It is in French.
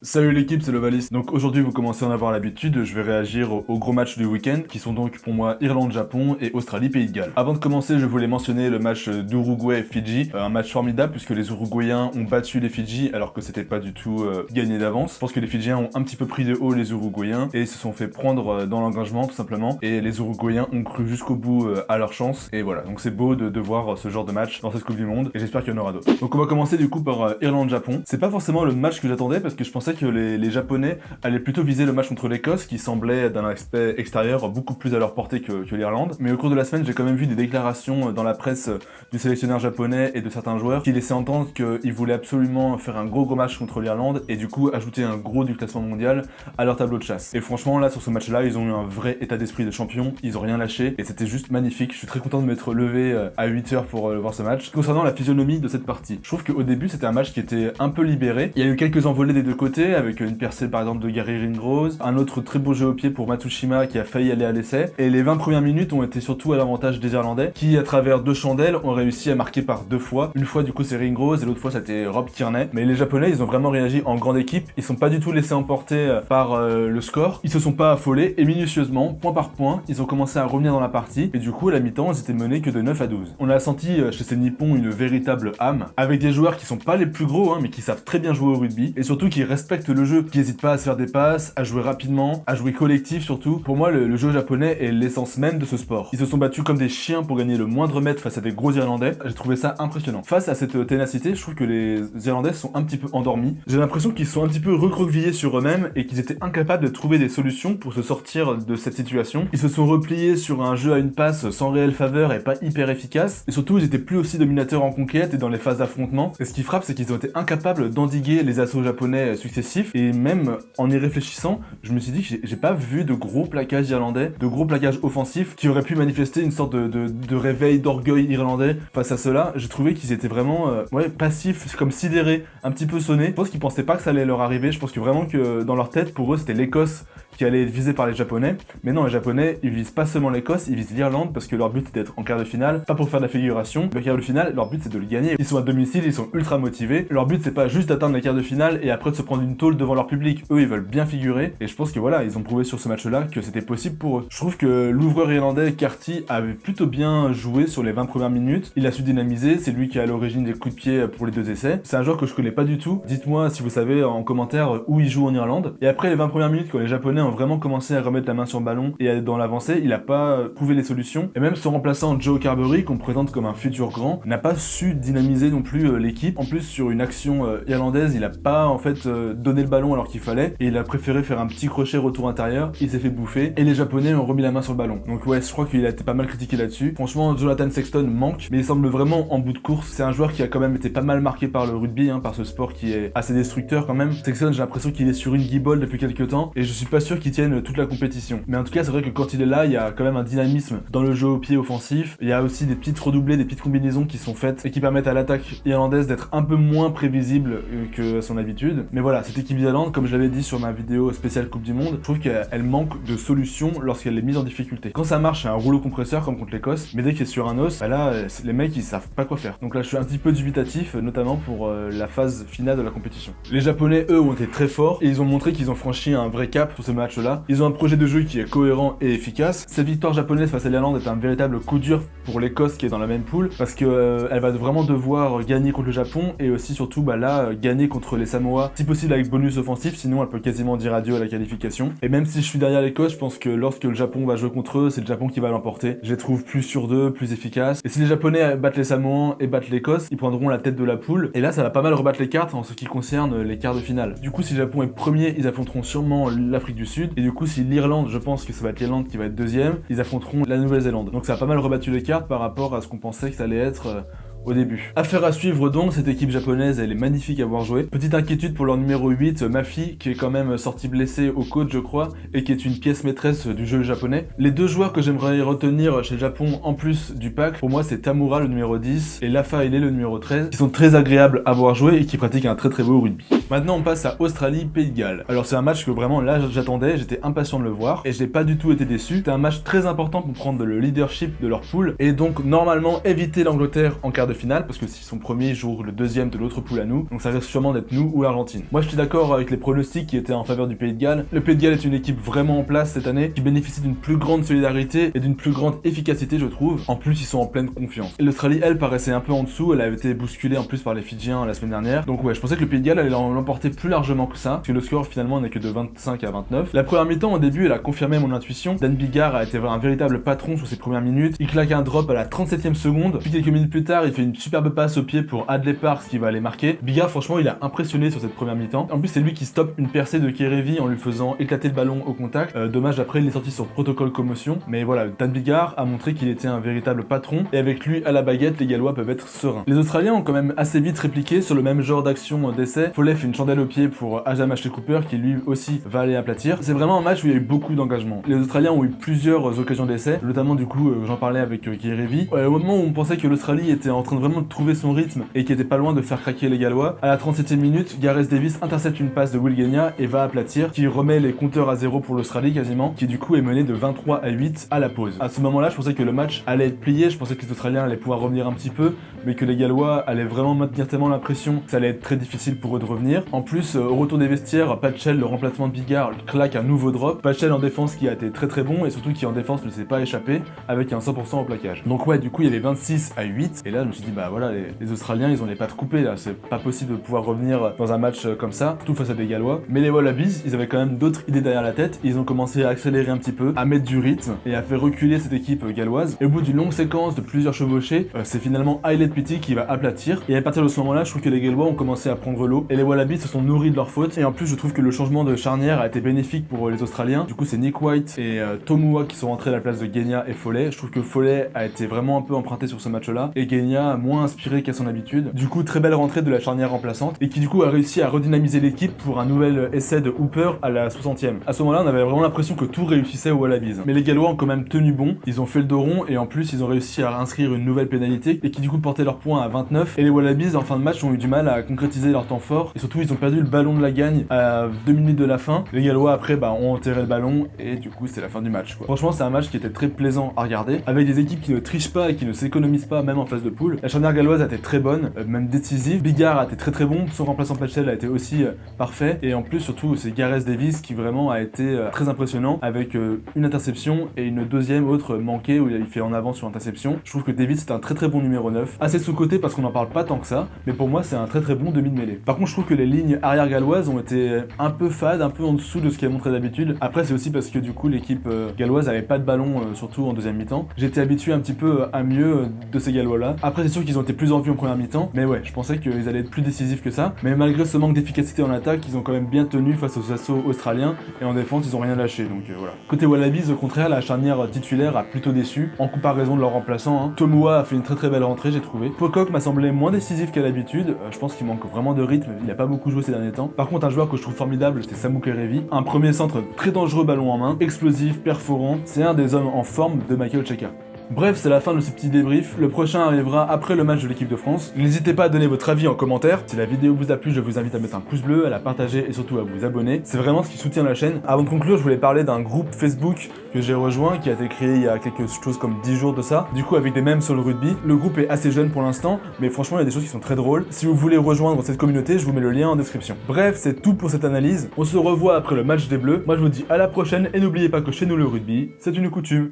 Salut l'équipe, c'est le Valise. Donc aujourd'hui, vous commencez à en avoir l'habitude, je vais réagir aux gros matchs du week-end, qui sont donc pour moi Irlande-Japon et Australie-Pays de Galles. Avant de commencer, je voulais mentionner le match d'Uruguay-Fidji, un match formidable puisque les Uruguayens ont battu les Fidji alors que c'était pas du tout gagné d'avance. Je pense que les Fidjiens ont un petit peu pris de haut les Uruguayens et se sont fait prendre dans l'engagement tout simplement. Et les Uruguayens ont cru jusqu'au bout à leur chance. Et voilà, donc c'est beau de voir ce genre de match dans cette Coupe du Monde et j'espère qu'il y en aura d'autres. Donc on va commencer du coup par Irlande-Japon. C'est pas forcément le match que j'attendais parce que je pensais que les Japonais allaient plutôt viser le match contre l'Écosse qui semblait d'un aspect extérieur beaucoup plus à leur portée que l'Irlande. Mais au cours de la semaine, j'ai quand même vu des déclarations dans la presse du sélectionneur japonais et de certains joueurs qui laissaient entendre qu'ils voulaient absolument faire un gros match contre l'Irlande et du coup ajouter un gros du classement mondial à leur tableau de chasse. Et franchement là sur ce match-là, ils ont eu un vrai état d'esprit de champion, ils ont rien lâché et c'était juste magnifique. Je suis très content de m'être levé à 8h pour voir ce match. Concernant la physionomie de cette partie, je trouve qu'au début c'était un match qui était un peu libéré. Il y a eu quelques envolées des deux côtés avec une percée par exemple de Gary Ringrose, un autre très beau jeu au pied pour Matsushima qui a failli aller à l'essai, et les 20 premières minutes ont été surtout à l'avantage des Irlandais qui à travers deux chandelles ont réussi à marquer par deux fois. Une fois du coup c'est Ringrose et l'autre fois c'était Rob Kearney, mais les Japonais ils ont vraiment réagi en grande équipe, ils sont pas du tout laissés emporter par le score, ils se sont pas affolés et minutieusement, point par point, ils ont commencé à revenir dans la partie et du coup à la mi-temps ils étaient menés que de 9 à 12. On a senti chez ces Nippons une véritable âme, avec des joueurs qui sont pas les plus gros mais qui savent très bien jouer au rugby et surtout qui respectent le jeu, qui n'hésitent pas à se faire des passes, à jouer rapidement, à jouer collectif surtout. Pour moi le jeu japonais est l'essence même de ce sport. Ils se sont battus comme des chiens pour gagner le moindre mètre face à des gros Irlandais, j'ai trouvé ça impressionnant. Face à cette ténacité, je trouve que les Irlandais sont un petit peu endormis. J'ai l'impression qu'ils sont un petit peu recroquevillés sur eux-mêmes et qu'ils étaient incapables de trouver des solutions pour se sortir de cette situation. Ils se sont repliés sur un jeu à une passe sans réelle faveur et pas hyper efficace, et surtout ils étaient plus aussi dominateurs en conquête et dans les phases d'affrontement. Et ce qui frappe, c'est qu'ils ont été incapables d'endiguer les assauts japonais successifs, et même en y réfléchissant, je me suis dit que j'ai pas vu de gros plaquages irlandais, de gros plaquages offensifs qui auraient pu manifester une sorte de réveil d'orgueil irlandais face à cela. J'ai trouvé qu'ils étaient vraiment passifs, comme sidérés, un petit peu sonnés. Je pense qu'ils pensaient pas que ça allait leur arriver, je pense que vraiment que dans leur tête, pour eux, c'était l'Écosse qui allait être visée par les Japonais. Mais non, les Japonais, ils visent pas seulement l'Écosse, ils visent l'Irlande parce que leur but c'est d'être en quart de finale, pas pour faire de la figuration. Le quart de finale, leur but c'est de le gagner. Ils sont à domicile, ils sont ultra motivés. Leur but c'est pas juste d'atteindre les quarts de finale et après de se prendre une tôle devant leur public. Eux, ils veulent bien figurer et je pense que voilà, ils ont prouvé sur ce match-là que c'était possible pour eux. Je trouve que l'ouvreur irlandais Carty avait plutôt bien joué sur les 20 premières minutes. Il a su dynamiser, c'est lui qui est à l'origine des coups de pied pour les deux essais. C'est un joueur que je connais pas du tout. Dites-moi si vous savez en commentaire où il joue en Irlande. Et après les 20 premières minutes, quand les Japonais ont vraiment commencé à remettre la main sur le ballon et à être dans l'avancée, il a pas trouvé les solutions. Et même son remplaçant Joe Carberry, qu'on présente comme un futur grand, n'a pas su dynamiser non plus l'équipe. En plus, sur une action irlandaise, il a pas en fait donné le ballon alors qu'il fallait et il a préféré faire un petit crochet retour intérieur. Il s'est fait bouffer et les Japonais ont remis la main sur le ballon. Donc ouais, je crois qu'il a été pas mal critiqué là-dessus. Franchement, Jonathan Sexton manque, mais il semble vraiment en bout de course. C'est un joueur qui a quand même été pas mal marqué par le rugby, par ce sport qui est assez destructeur quand même. Sexton, j'ai l'impression qu'il est sur une guibole depuis quelques temps et je suis pas sûr qu'il tienne toute la compétition. Mais en tout cas, c'est vrai que quand il est là, il y a quand même un dynamisme dans le jeu au pied offensif. Il y a aussi des petites redoublées, des petites combinaisons qui sont faites et qui permettent à l'attaque irlandaise d'être un peu moins prévisible que à son habitude. Mais voilà, cette équipe d'Irlande, comme je l'avais dit sur ma vidéo spéciale Coupe du Monde, je trouve qu'elle manque de solutions lorsqu'elle est mise en difficulté. Quand ça marche, c'est un rouleau compresseur comme contre l'Écosse, mais dès qu'il est sur un os, bah là, les mecs ils savent pas quoi faire. Donc là, je suis un petit peu dubitatif, notamment pour la phase finale de la compétition. Les Japonais, eux, ont été très forts et ils ont montré qu'ils ont franchi un vrai cap sur ce match-là. Ils ont un projet de jeu qui est cohérent et efficace. Cette victoire japonaise face à l'Irlande est un véritable coup dur pour l'Écosse qui est dans la même poule parce que elle va vraiment devoir gagner contre le Japon et aussi surtout gagner contre les Samoa, si possible avec bonus offensif, sinon elle peut quasiment dire adieu à la qualification. Et même si je suis derrière l'Écosse, je pense que lorsque le Japon va jouer contre eux, c'est le Japon qui va l'emporter. Je les trouve plus sur deux, plus efficaces. Et si les Japonais battent les Samoans et battent l'Écosse, ils prendront la tête de la poule. Et là, ça va pas mal rebattre les cartes en ce qui concerne les quarts de finale. Du coup, si le Japon est premier, ils affronteront sûrement l'Afrique du Sud. Et du coup, si l'Irlande, je pense que ça va être l'Irlande qui va être deuxième, ils affronteront la Nouvelle-Zélande. Donc ça a pas mal rebattu les cartes par rapport à ce qu'on pensait que ça allait être au début. Affaire à suivre donc, cette équipe japonaise, elle est magnifique à voir jouer. Petite inquiétude pour leur numéro 8, Mafi, qui est quand même sorti blessé au côte je crois, et qui est une pièce maîtresse du jeu japonais. Les deux joueurs que j'aimerais retenir chez le Japon en plus du pack, pour moi c'est Tamura le numéro 10 et Lafa Ele le numéro 13, qui sont très agréables à voir jouer et qui pratiquent un très beau rugby. Maintenant on passe à Australie-Pays de Galles. Alors c'est un match que vraiment là j'attendais, j'étais impatient de le voir et je n'ai pas du tout été déçu. C'était un match très important pour prendre le leadership de leur poule et donc normalement éviter l'Angleterre en quart de finale, parce que s'ils sont premiers, ils jouent le deuxième de l'autre poule à nous, donc ça risque sûrement d'être nous ou l'Argentine. Moi je suis d'accord avec les pronostics qui étaient en faveur du Pays de Galles. Le Pays de Galles est une équipe vraiment en place cette année, qui bénéficie d'une plus grande solidarité et d'une plus grande efficacité je trouve. En plus ils sont en pleine confiance. Et l'Australie elle paraissait un peu en dessous, elle avait été bousculée en plus par les Fidjiens la semaine dernière. Donc ouais, je pensais que le Pays de Galles allait l'emporter plus largement que ça, parce que le score finalement n'est que de 25 à 29. La première mi-temps au début elle a confirmé mon intuition. Dan Biggar a été un véritable patron sur ses premières minutes. Il claque un drop à la 37e seconde, puis quelques minutes plus tard il fait une superbe passe au pied pour Adley Parks qui va aller marquer. Biggar franchement il a impressionné sur cette première mi-temps. En plus c'est lui qui stoppe une percée de Kerevi en lui faisant éclater le ballon au contact. Dommage après il est sorti sur protocole commotion, mais voilà, Dan Biggar a montré qu'il était un véritable patron et avec lui à la baguette les Gallois peuvent être sereins. Les Australiens ont quand même assez vite répliqué sur le même genre d'action d'essai. Foley fait une chandelle au pied pour Ajam Ashley Cooper qui lui aussi va aller aplatir. C'est vraiment un match où il y a eu beaucoup d'engagement. Les Australiens ont eu plusieurs occasions d'essai, notamment du coup j'en parlais avec Kerevi. Au moment où on pensait que l'Australie était en train de vraiment trouver son rythme et qui était pas loin de faire craquer les Gallois, à la 37e minute, Gareth Davis intercepte une passe de Will Genia et va aplatir, qui remet les compteurs à 0 pour l'Australie quasiment, qui du coup est mené de 23 à 8 à la pause. À ce moment-là, je pensais que le match allait être plié, je pensais que les Australiens allaient pouvoir revenir un petit peu, mais que les Gallois allaient vraiment maintenir tellement la pression que ça allait être très difficile pour eux de revenir. En plus, au retour des vestiaires, Patchell, le remplacement de Biggar, claque un nouveau drop. Patchell en défense qui a été très bon et surtout qui en défense ne s'est pas échappé avec un 100% au plaquage. Donc ouais, du coup il y avait 26 à 8 et là je me suis dit bah voilà, les Australiens ils ont les pattes coupées là, c'est pas possible de pouvoir revenir dans un match comme ça, surtout face à des Gallois. Mais les Wallabies, ils avaient quand même d'autres idées derrière la tête, ils ont commencé à accélérer un petit peu, à mettre du rythme et à faire reculer cette équipe galloise. Et au bout d'une longue séquence de plusieurs chevauchés, c'est finalement Haylett Petty qui va aplatir et à partir de ce moment-là, je trouve que les Gallois ont commencé à prendre l'eau et les Wallabies se sont nourris de leur faute. Et en plus, je trouve que le changement de charnière a été bénéfique pour les Australiens. Du coup, c'est Nick White et To'omua qui sont rentrés à la place de Genia et Foley. Je trouve que Foley a été vraiment un peu emprunté sur ce match-là et Genia moins inspiré qu'à son habitude. Du coup, très belle rentrée de la charnière remplaçante et qui du coup a réussi à redynamiser l'équipe pour un nouvel essai de Hooper à la 60e. À ce moment-là, on avait vraiment l'impression que tout réussissait aux Wallabies. Mais les Gallois ont quand même tenu bon, ils ont fait le dos rond et en plus ils ont réussi à inscrire une nouvelle pénalité et qui du coup portait leur point à 29. Et les Wallabies en fin de match ont eu du mal à concrétiser leur temps fort et surtout ils ont perdu le ballon de la gagne à 2 minutes de la fin. Les Gallois après ont enterré le ballon et du coup c'est la fin du match quoi. Franchement c'est un match qui était très plaisant à regarder avec des équipes qui ne trichent pas et qui ne s'économisent pas même en phase de poule. La charnière galloise a été très bonne, même décisive. Biggar a été très bon, son remplaçant Patchell a été aussi parfait et en plus surtout c'est Gareth Davis qui vraiment a été très impressionnant avec une interception et une deuxième autre manquée où il fait en avant sur interception. Je trouve que Davis c'est un très bon numéro 9, assez sous-coté parce qu'on n'en parle pas tant que ça, mais pour moi c'est un très bon demi de mêlée. Par contre je trouve que les lignes arrière galloises ont été un peu fades, un peu en dessous de ce qu'elle montrait d'habitude. Après c'est aussi parce que du coup l'équipe galloise avait pas de ballon surtout en deuxième mi-temps. J'étais habitué un petit peu à mieux de ces Gallois là. Après c'est sûr qu'ils ont été plus en vue en première mi-temps, mais ouais je pensais qu'ils allaient être plus décisifs que ça. Mais malgré ce manque d'efficacité en attaque, ils ont quand même bien tenu face aux assauts australiens et en défense ils ont rien lâché donc voilà. Côté Wallabies au contraire la charnière titulaire a plutôt déçu en comparaison de leur remplaçant. To'omua a fait une très belle rentrée j'ai trouvé. Pocock m'a semblé moins décisif qu'à l'habitude, je pense qu'il manque vraiment de rythme, il a pas beaucoup joué ces derniers temps. Par contre un joueur que je trouve formidable c'est Samu Kerevi, un premier centre très dangereux ballon en main, explosif, perforant, c'est un des hommes en forme de Michael Cheika. Bref, c'est la fin de ce petit débrief. Le prochain arrivera après le match de l'équipe de France. N'hésitez pas à donner votre avis en commentaire. Si la vidéo vous a plu, je vous invite à mettre un pouce bleu, à la partager et surtout à vous abonner. C'est vraiment ce qui soutient la chaîne. Avant de conclure, je voulais parler d'un groupe Facebook que j'ai rejoint, qui a été créé il y a quelque chose comme 10 jours de ça. Du coup, avec des mèmes sur le rugby. Le groupe est assez jeune pour l'instant, mais franchement, il y a des choses qui sont très drôles. Si vous voulez rejoindre cette communauté, je vous mets le lien en description. Bref, c'est tout pour cette analyse. On se revoit après le match des Bleus. Moi, je vous dis à la prochaine et n'oubliez pas que chez nous, le rugby, c'est une coutume.